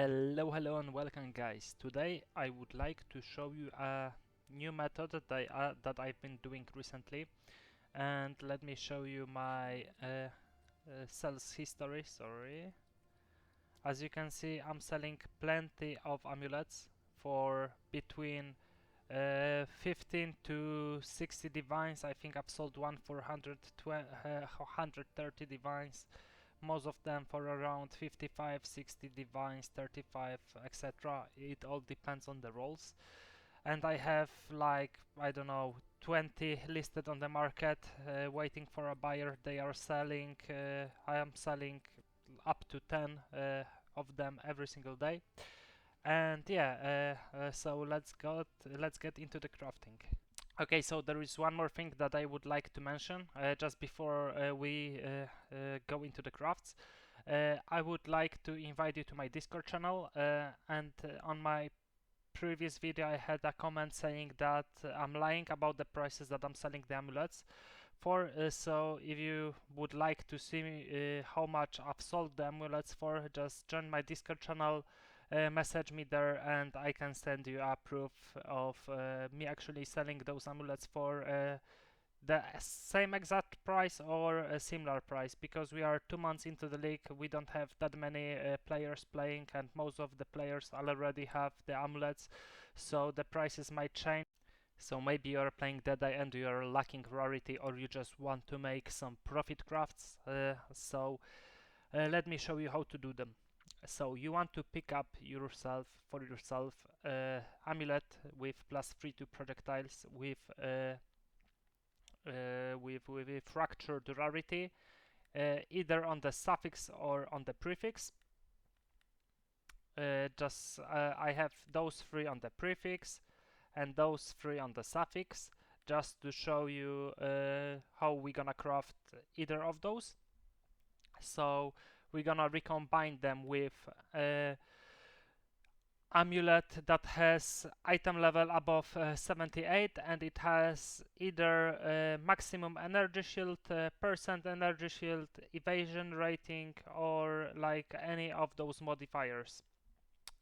Hello and welcome guys. Today I would like to show you a new method that I've been doing recently, and let me show you my sales history. Sorry. As you can see, I'm selling plenty of amulets for between 15 to 60 divines. I think I've sold one for 130 divines, most of them for around 55, 60 divines, 35, etc. It all depends on the rolls. And I have like, I don't know, 20 listed on the market, waiting for a buyer. They are selling, I am selling up to 10 of them every single day. And yeah, so let's get into the crafting. Okay, so there is one more thing that I would like to mention just before we go into the crafts. I would like to invite you to my Discord channel, and on my previous video I had a comment saying that I'm lying about the prices that I'm selling the amulets for. So if you would like to see how much I've sold the amulets for, just join my Discord channel, message me there, and I can send you a proof of me actually selling those amulets for the same exact price or a similar price, because we are 2 months into the league. We don't have that many players playing, and most of the players already have the amulets, so the prices might change. So maybe you're playing Deadeye and you're lacking rarity, or you just want to make some profit crafts. Let me show you how to do them. So you want to pick up for yourself amulet with +3 to projectiles with a fractured rarity, either on the suffix or on the prefix. I have those 3 on the prefix and those 3 on the suffix, just to show you how we're gonna craft either of those. So we're gonna recombine them with amulet that has item level above 78, and it has either maximum energy shield, percent energy shield, evasion rating, or like any of those modifiers.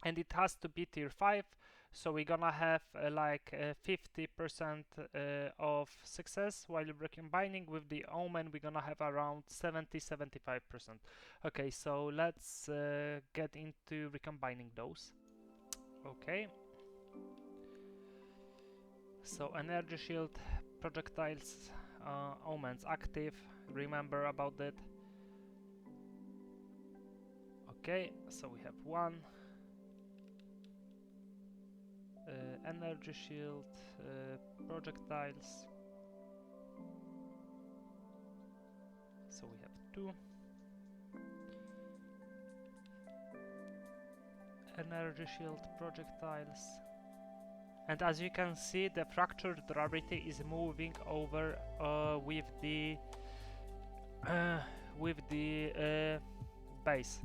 And it has to be tier 5, so we're gonna have 50% of success. While recombining with the omen, we're gonna have around 70-75%. Okay, so let's get into recombining those. Okay, so energy shield, projectiles, omens active, remember about that. Okay, so we have one energy shield, projectiles, so we have 2 energy shield, projectiles. And as you can see, the fractured rarity is moving over with the base.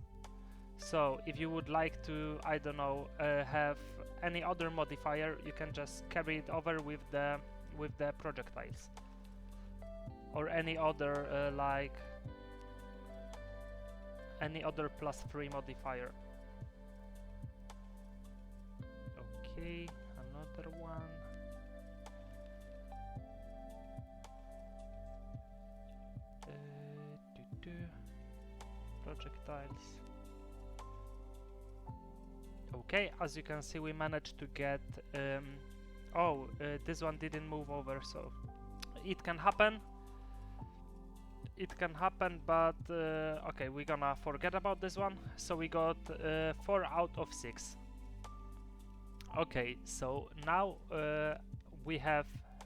So if you would like to, I don't know, have any other modifier, you can just carry it over with the projectiles, or any other any other +3 modifier. Okay, another one. Projectiles. Okay, as you can see, we managed to get this one didn't move over, so it can happen. It can happen, but okay, we're gonna forget about this one. So we got 4 out of 6. Okay, so now we have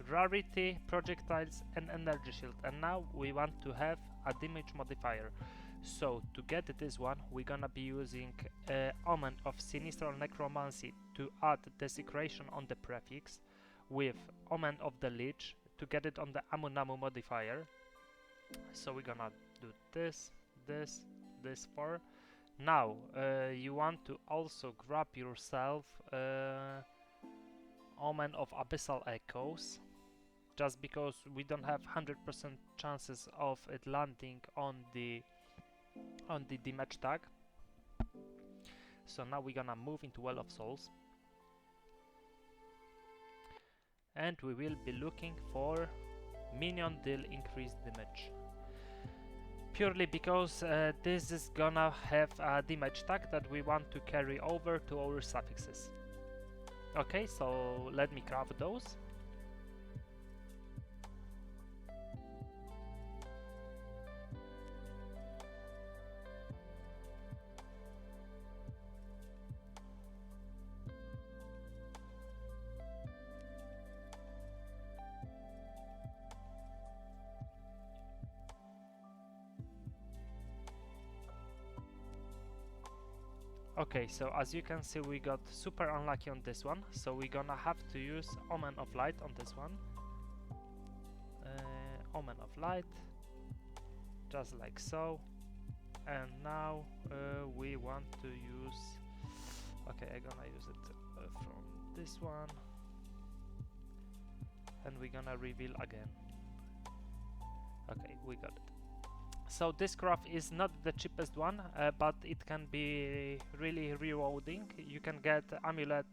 rarity, projectiles, and energy shield, and now we want to have a damage modifier. So to get this one, we're gonna be using Omen of Sinistral Necromancy to add Desecration on the prefix, with Omen of the Lich to get it on the Amunamu modifier. So we're gonna do this, this 4. Now you want to also grab yourself Omen of Abyssal Echoes, just because we don't have 100% chances of it landing on the damage tag. So now we're gonna move into Well of Souls, and we will be looking for minion deal increased damage. Purely because this is gonna have a damage tag that we want to carry over to our suffixes. Okay, so let me craft those. Okay, so as you can see, we got super unlucky on this one, so we're gonna have to use Omen of Light on this one. Omen of Light, just like so. And now we want to use... Okay, I'm gonna use it from this one. And we're gonna reveal again. Okay, we got it. So this craft is not the cheapest one, but it can be really rewarding. You can get amulet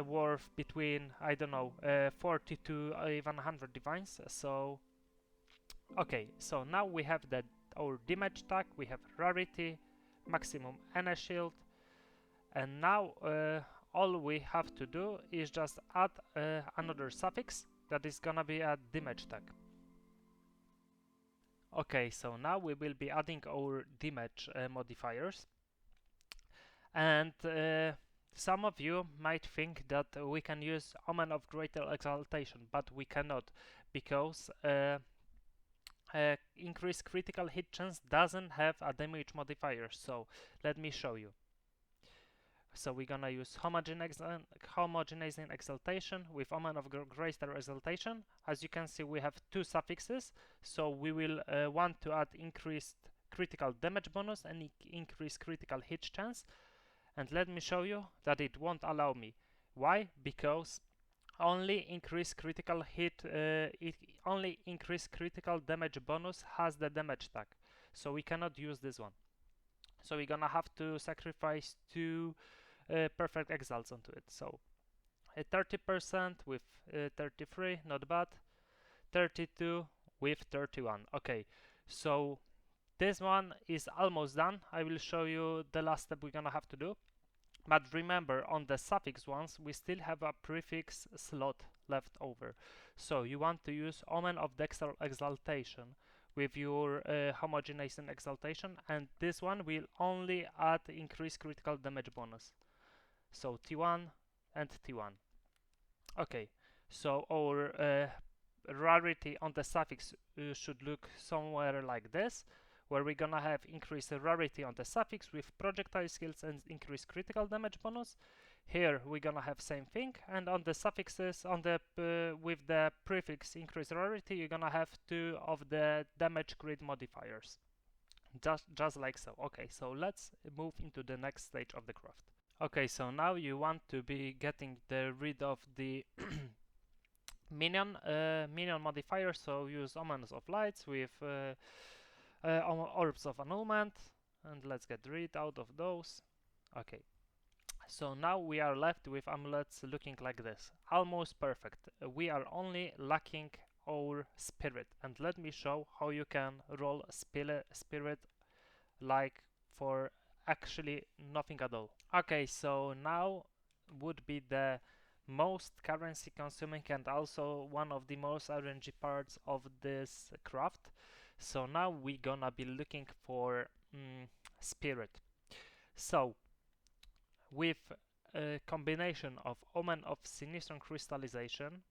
worth between, I don't know, 40 to even 100 divines. So okay, so now we have our damage tag, we have rarity, maximum NA shield, and now all we have to do is just add another suffix that is gonna be a damage tag. Okay, so now we will be adding our damage modifiers, and some of you might think that we can use Omen of Greater Exaltation, but we cannot, because increased critical hit chance doesn't have a damage modifier. So let me show you. So we're gonna use homogenizing exaltation with Omen of Greater Exaltation. As you can see, we have two suffixes, so we will want to add increased critical damage bonus and increased critical hit chance. And let me show you that it won't allow me. Why? Because only increased critical only increased critical damage bonus has the damage tag, so we cannot use this one. So we're gonna have to sacrifice two perfect exiles onto it. So 30% with 33, not bad. 32 with 31. Okay, so this one is almost done. I will show you the last step we're gonna have to do. But remember, on the suffix ones, we still have a prefix slot left over. So you want to use Omen of Dexter Exaltation with your homogenizing exaltation, and this one will only add increased critical damage bonus. So T1 and T1. Okay, so our rarity on the suffix should look somewhere like this, where we're gonna have increased rarity on the suffix with projectile skills and increased critical damage bonus. Here we're gonna have same thing, and on the suffixes, on the with the prefix increased rarity, you're gonna have two of the damage crit modifiers, just like so. Okay, so let's move into the next stage of the craft. Okay, so now you want to be getting rid of the minion modifier, so use Omens of Lights with Orbs of Annulment, and let's get rid out of those. Okay, so now we are left with amulets looking like this, almost perfect. We are only lacking our spirit, and let me show how you can roll spirit like for actually nothing at all. Okay, so now would be the most currency consuming and also one of the most RNG parts of this craft. So now we're gonna be looking for spirit. So with a combination of Omen of Sinistron Crystallization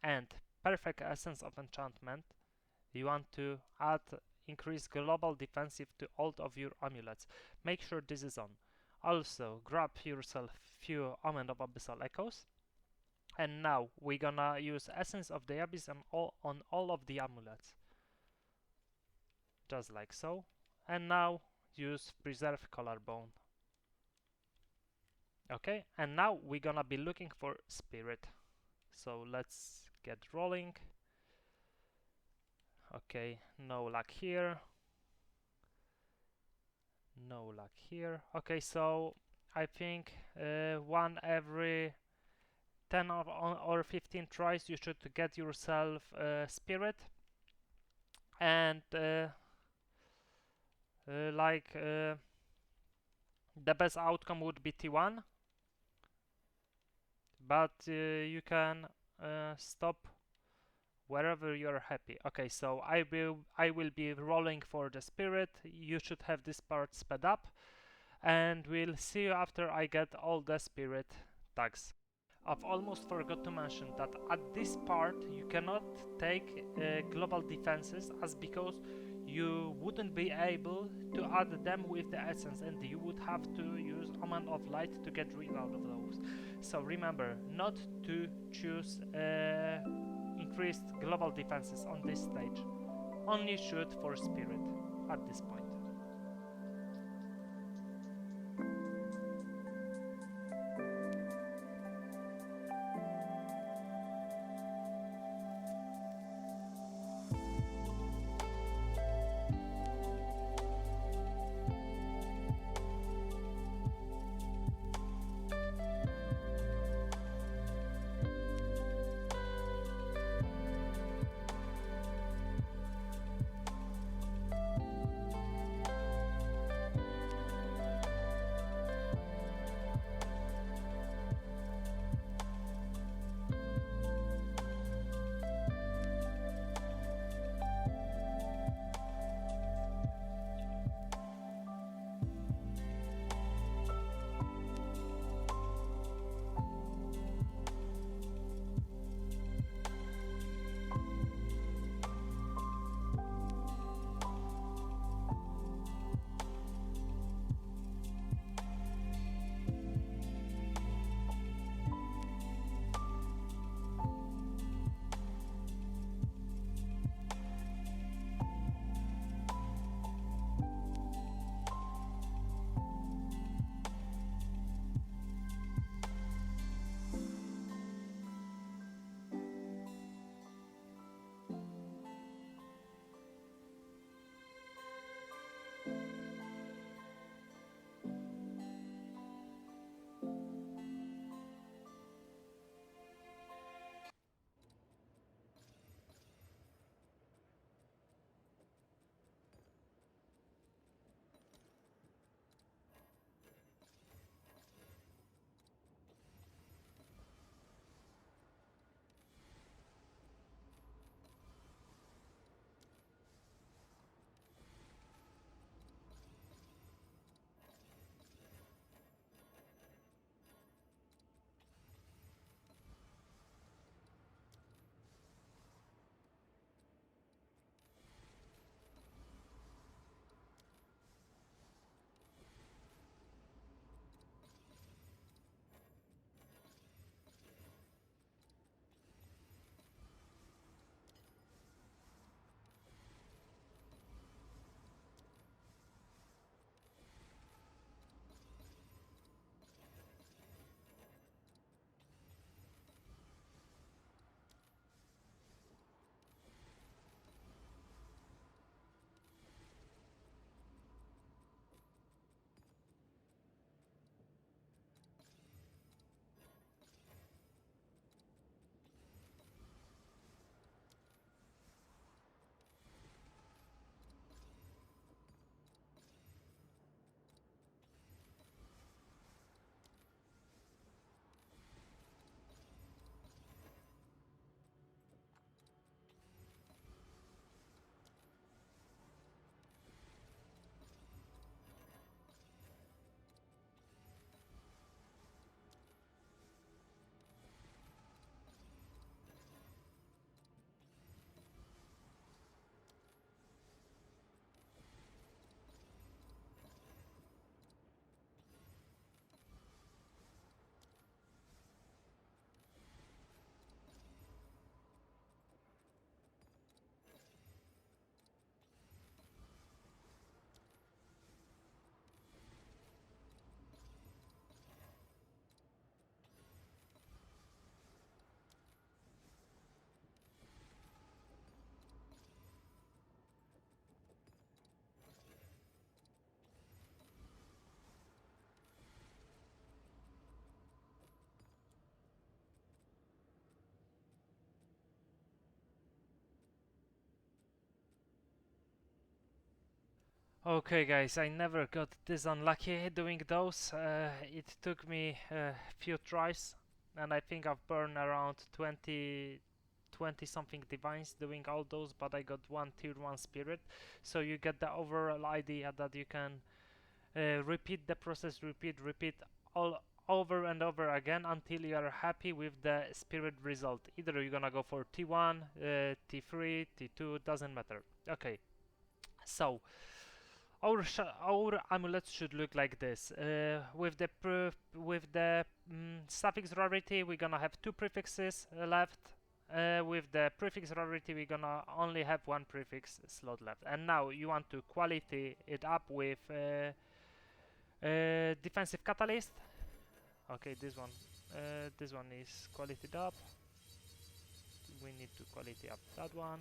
and Perfect Essence of Enchantment, you want to add increase global defensive to all of your amulets. Make sure this is on. Also, grab yourself few Omen of Abyssal Echoes. And now we're gonna use Essence of the Abyss on all of the amulets. Just like so. And now use Preserve Collarbone. Okay, and now we're gonna be looking for Spirit. So let's get rolling. Okay, no luck here. No luck here. Okay, so I think one every 10 or 15 tries you should get yourself spirit, and the best outcome would be T1, but you can stop wherever you're happy. Okay, so I will be rolling for the spirit. You should have this part sped up, and we'll see you after I get all the spirit tags. I've almost forgot to mention that at this part you cannot take global defenses, as because you wouldn't be able to add them with the essence, and you would have to use Omen of Light to get rid of those. So remember not to choose increased global defenses on this stage. Only shoot for spirit at this point. Okay guys, I never got this unlucky doing those. It took me a few tries, and I think I've burned around 20 something divines doing all those, but I got one tier 1 spirit. So you get the overall idea that you can repeat the process, repeat all over and over again until you are happy with the spirit result. Either you're gonna go for T1, T3, T2, doesn't matter. Okay, so our amulets should look like this. With the suffix rarity, we're gonna have two prefixes left. With the prefix rarity, we're gonna only have one prefix slot left. And now you want to quality it up with defensive catalyst. Okay, this one is qualityed up. We need to quality up that one.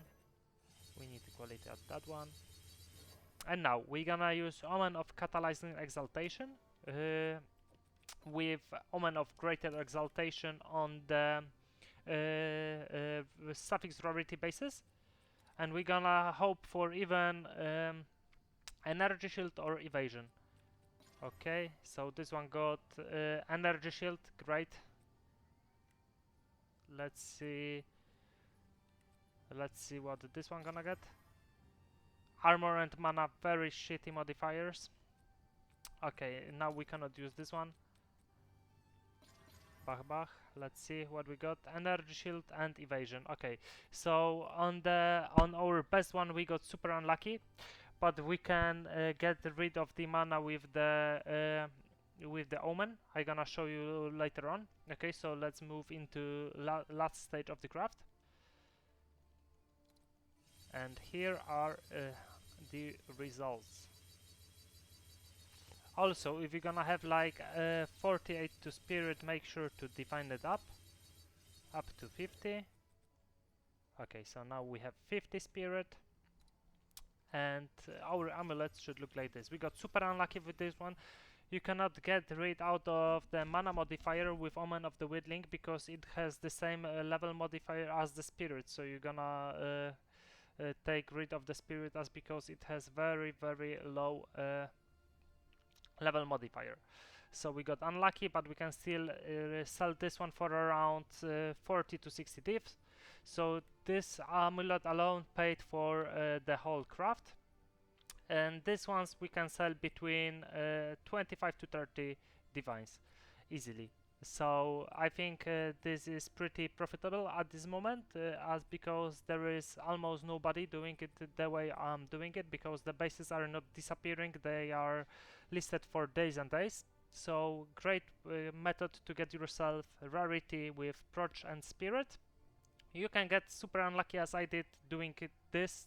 We need to quality up that one. And now we're gonna use Omen of Catalyzing Exaltation with Omen of Greater Exaltation on the suffix rarity basis, and we're gonna hope for even energy shield or evasion. Okay, so this one got energy shield, great. Let's see what this one gonna get. Armor and mana, very shitty modifiers. Okay, now we cannot use this one. Bach bach. Let's see what we got. Energy shield and evasion. Okay, so on our best one we got super unlucky, but we can get rid of the mana with the omen. I'm gonna show you later on. Okay, so let's move into last stage of the craft. And here are the results. Also, if you're gonna have like 48 to spirit, make sure to define it up to 50. Okay, so now we have 50 spirit, and our amulets should look like this. We got super unlucky with this one. You cannot get rid out of the mana modifier with Omen of the Wildling because it has the same level modifier as the spirit, so you're gonna take rid of the spirit as because it has very low level modifier. So we got unlucky, but we can still sell this one for around 40 to 60 divs. So this amulet alone paid for the whole craft, and these ones we can sell between 25 to 30 divines easily. So I think this is pretty profitable at this moment, as because there is almost nobody doing it the way I'm doing it, because the bases are not disappearing, they are listed for days and days. So great method to get yourself rarity with Proj and Spirit. You can get super unlucky as I did doing this,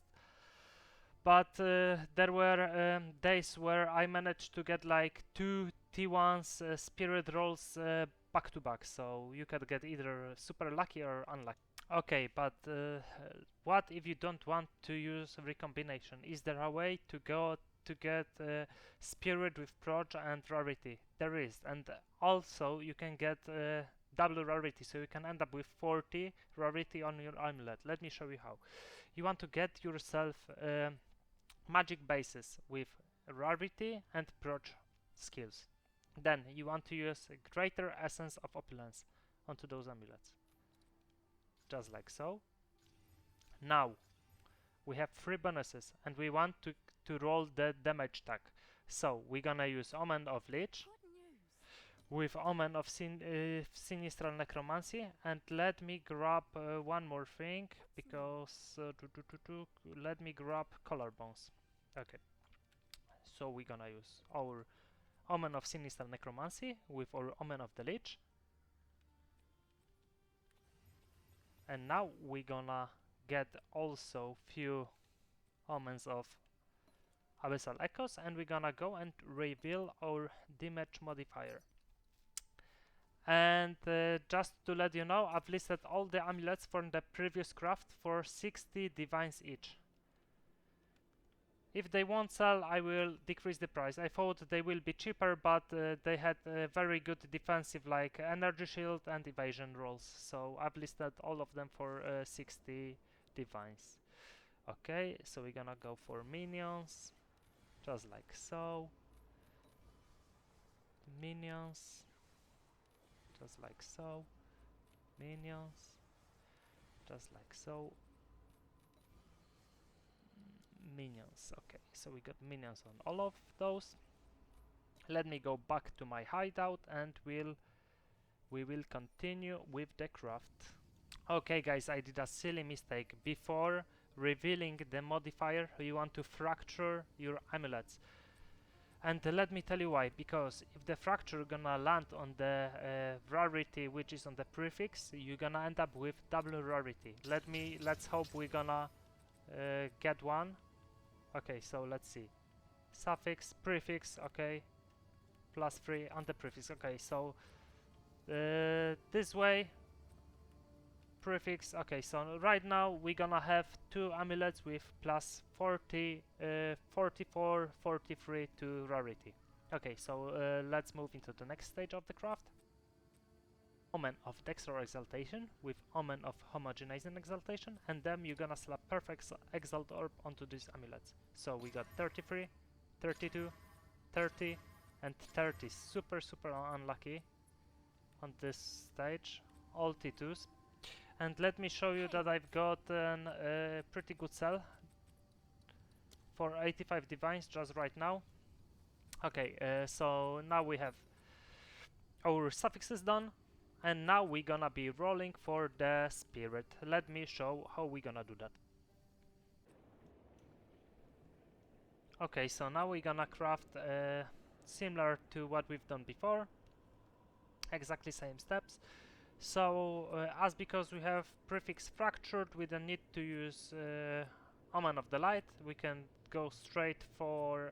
but there were days where I managed to get like 2 T1s spirit rolls back to back, so you can get either super lucky or unlucky. Okay, but what if you don't want to use recombination? Is there a way to get spirit with Proj and rarity? There is, and also you can get double rarity, so you can end up with 40 rarity on your amulet. Let me show you how. You want to get yourself magic bases with rarity and Proj skills. Then you want to use a greater essence of opulence onto those amulets, just like so. Now we have 3 bonuses, and we want to roll the damage tag. So we're gonna use Omen of Lich with Omen of Sinistral Necromancy, and let me grab one more thing, because let me grab Collarbones. Okay, so we're gonna use our Omen of Sinistral Necromancy with our Omen of the Lich, and now we're gonna get also few Omens of Abyssal Echoes, and we're gonna go and reveal our damage modifier. And just to let you know, I've listed all the amulets from the previous craft for 60 divines each. If they won't sell, I will decrease the price. I thought they will be cheaper, but they had very good defensive, like energy shield and evasion rolls. So I've listed all of them for 60 divines. Okay, so we're gonna go for minions. just like so. Minions, just like so. Minions, just like so. Minions. Okay, so we got minions on all of those. Let me go back to my hideout and we will continue with the craft. Okay guys, I did a silly mistake. Before revealing the modifier, you want to fracture your amulets. And let me tell you why. Because if the fracture gonna land on the rarity which is on the prefix, you're gonna end up with double rarity. Let's hope we're gonna get one. Okay, so let's see. Suffix, prefix, okay. +3 on the prefix. Okay, so this way prefix. Okay, so right now we're gonna have two amulets with +40, 44, 43 to rarity. Okay, so let's move into the next stage of the craft. Omen of Dexter Exaltation with Omen of Homogenizing Exaltation, and then you're gonna slap Perfect Exalt Orb onto these amulets. So we got 33, 32, 30, and 30. Super unlucky on this stage. All T2s. And let me show you that I've got a pretty good sell for 85 divines just right now. Okay, so now we have our suffixes done, and now we're gonna be rolling for the spirit. Let me show how we're gonna do that. Okay, so now we're gonna craft similar to what we've done before, exactly same steps. So as because we have prefix fractured, we don't need to use Omen of the Light. We can go straight for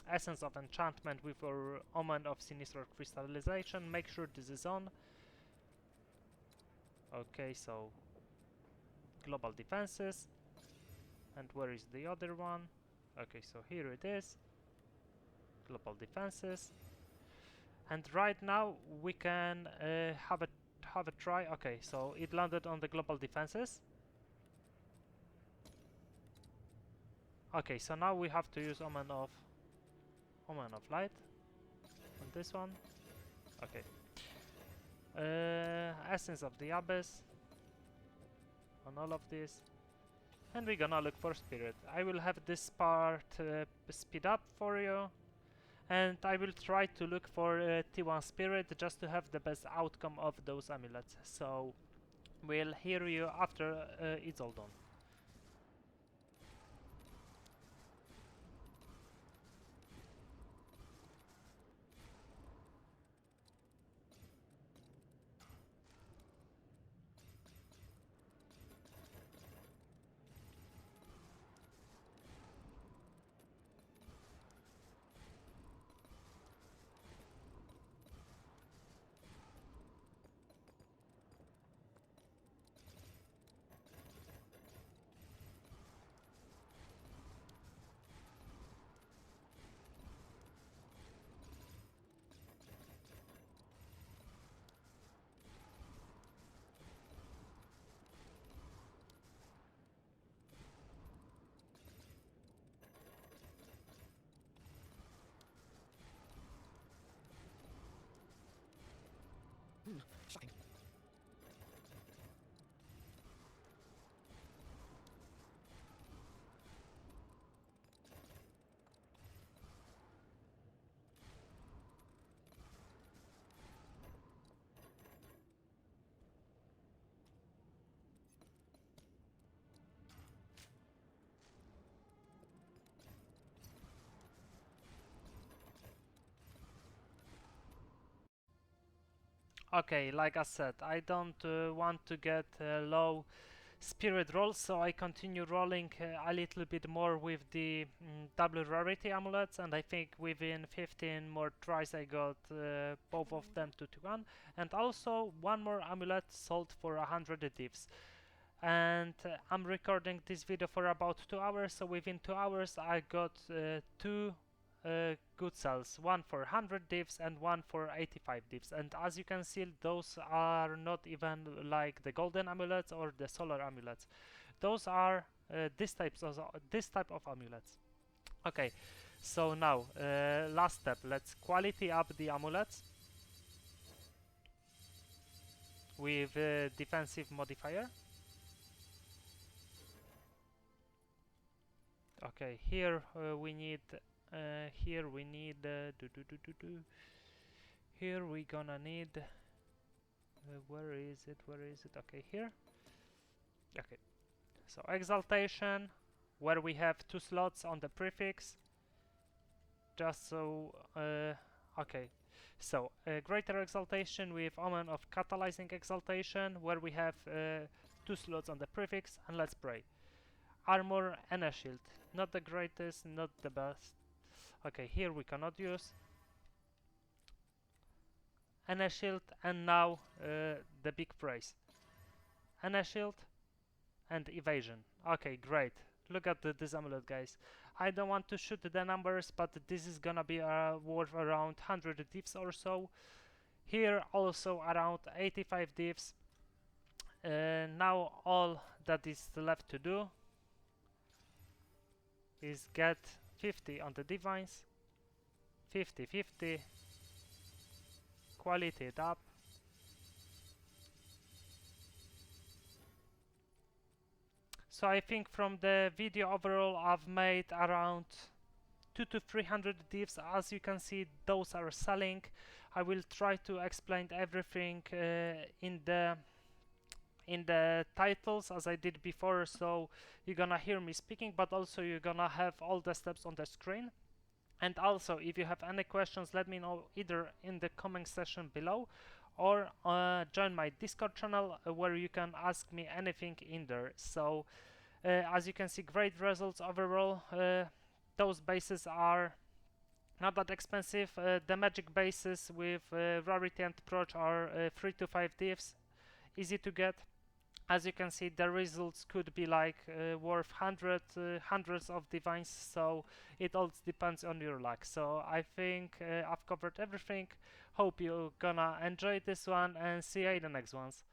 Essence of Enchantment with our Omen of Sinister Crystallization. Make sure this is on. Okay, so global defenses. And where is the other one? Okay, so here it is. Global defenses. And right now we can have a try. Okay, so it landed on the global defenses. Okay, so now we have to use Omen of Light on this one. Okay. Essence of the Abyss on all of these. And we're gonna look for Spirit. I will have this part speed up for you. And I will try to look for T1 Spirit just to have the best outcome of those amulets. So we'll hear you after it's all done. Shocking. Okay, like I said, I don't want to get low spirit rolls, so I continue rolling a little bit more with the double rarity amulets, and I think within 15 more tries I got both of them to 1, and also one more amulet sold for 100 divs. And I'm recording this video for about 2 hours, so within 2 hours I got two good sells, one for 100 divs and one for 85 divs. And as you can see, those are not even like the golden amulets or the solar amulets. Those are this type of amulets. Okay, so now last step. Let's quality up the amulets with defensive modifier. Okay, here we need here we need here we gonna need where is it, where is it? Okay, here. Okay, so exaltation, where we have 2 slots on the prefix, just so okay, so greater exaltation with omen of catalyzing exaltation, where we have 2 slots on the prefix, and let's pray. Armor and a shield, not the greatest, not the best. Okay, here we cannot use and a shield, and now the big praise, and a shield and evasion. Okay, great. Look at this amulet, guys. I don't want to shoot the numbers, but this is gonna be worth around 100 divs or so. Here also around 85 divs. Now all that is left to do is get 50 on the divines, 50-50, quality it up. So I think from the video overall I've made around 200 to 300 divs. As you can see, those are selling. I will try to explain everything in the titles as I did before, so you're gonna hear me speaking, but also you're gonna have all the steps on the screen. And also, if you have any questions, let me know either in the comment section below or join my Discord channel where you can ask me anything in there. So as you can see, great results overall. Those bases are not that expensive. The magic bases with Rarity and Proj are 3 to 5 divs, easy to get. As you can see, the results could be like worth hundreds of divines, so it all depends on your luck. So I think I've covered everything. Hope you're gonna enjoy this one, and see you in the next ones.